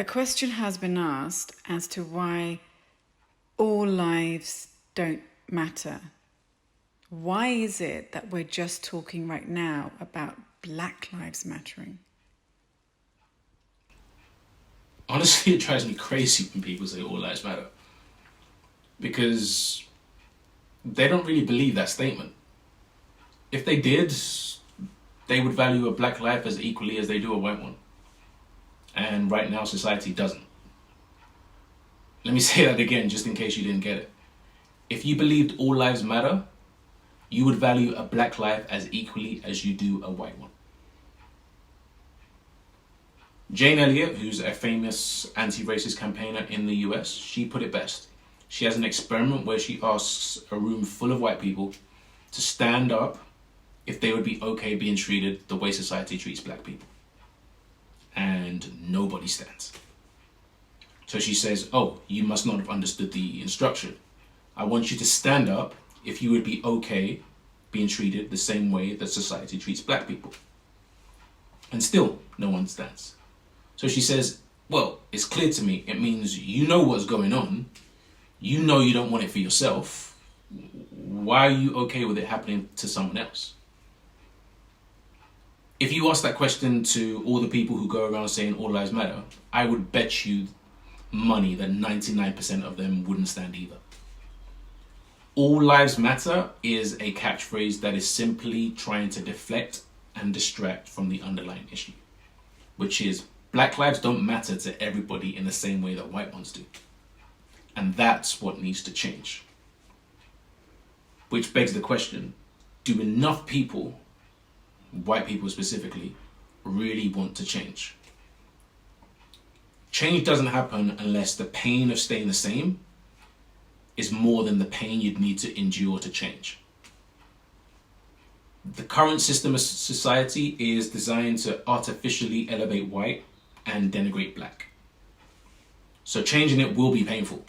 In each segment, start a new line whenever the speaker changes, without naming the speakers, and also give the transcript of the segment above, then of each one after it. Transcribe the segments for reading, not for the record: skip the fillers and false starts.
A question has been asked as to why all lives don't matter. Why is it that we're just talking right now about Black Lives Mattering?
Honestly, it drives me crazy when people say all lives matter. Because they don't really believe that statement. If they did, they would value a black life as equally as they do a white one. And right now, society doesn't. Let me say that again, just in case you didn't get it. If you believed all lives matter, you would value a black life as equally as you do a white one. Jane Elliot, who's a famous anti-racist campaigner in the US, she put it best. She has an experiment where she asks a room full of white people to stand up if they would be okay being treated the way society treats black people. And nobody stands. So she says, oh, you must not have understood the instruction. I want you to stand up if you would be okay being treated the same way that society treats black people. And still, no one stands. So she says, well, it's clear to me. It means you know what's going on. You know you don't want it for yourself. Why are you okay with it happening to someone else? If you ask that question to all the people who go around saying all lives matter, I would bet you money that 99% of them wouldn't stand either. All lives matter is a catchphrase that is simply trying to deflect and distract from the underlying issue, which is black lives don't matter to everybody in the same way that white ones do. And that's what needs to change. Which begs the question, do enough people, white people specifically, really want to change? Change doesn't happen unless the pain of staying the same is more than the pain you'd need to endure to change. The current system of society is designed to artificially elevate white and denigrate black. So changing it will be painful.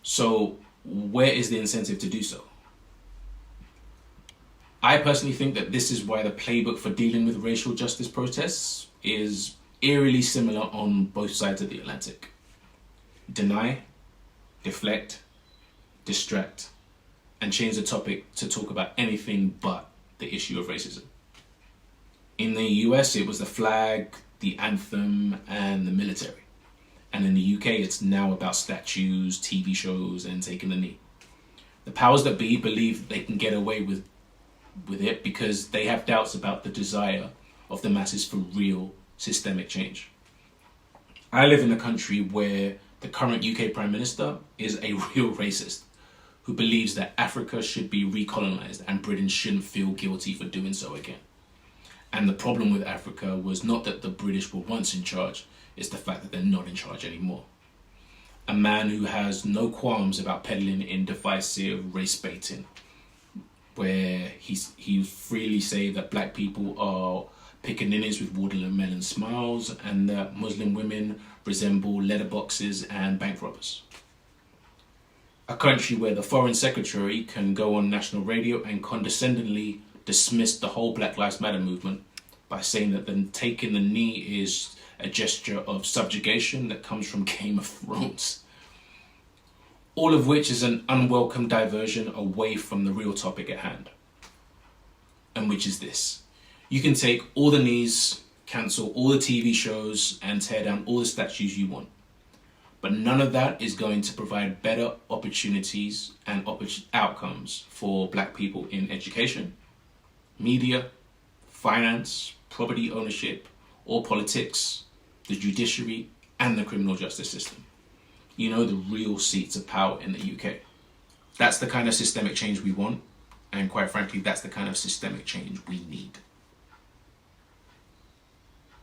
So where is the incentive to do so? I personally think that this is why the playbook for dealing with racial justice protests is eerily similar on both sides of the Atlantic. Deny, deflect, distract, and change the topic to talk about anything but the issue of racism. In the US, it was the flag, the anthem, and the military. And in the UK, it's now about statues, TV shows, and taking the knee. The powers that be believe they can get away with it because they have doubts about the desire of the masses for real systemic change. I live in a country where the current UK Prime Minister is a real racist who believes that Africa should be recolonized and Britain shouldn't feel guilty for doing so again. And the problem with Africa was not that the British were once in charge, it's the fact that they're not in charge anymore. A man who has no qualms about peddling in divisive race baiting, where he freely say that black people are pickaninnies with watermelon smiles and that Muslim women resemble letterboxes and bank robbers. A country where the foreign secretary can go on national radio and condescendingly dismiss the whole Black Lives Matter movement by saying that then taking the knee is a gesture of subjugation that comes from Game of Thrones. All of which is an unwelcome diversion away from the real topic at hand. And which is this. You can take all the knees, cancel all the TV shows, and tear down all the statues you want. But none of that is going to provide better opportunities and outcomes for black people in education, media, finance, property ownership, or politics, the judiciary, and the criminal justice system. You know, the real seats of power in the UK. That's the kind of systemic change we want, and quite frankly, that's the kind of systemic change we need.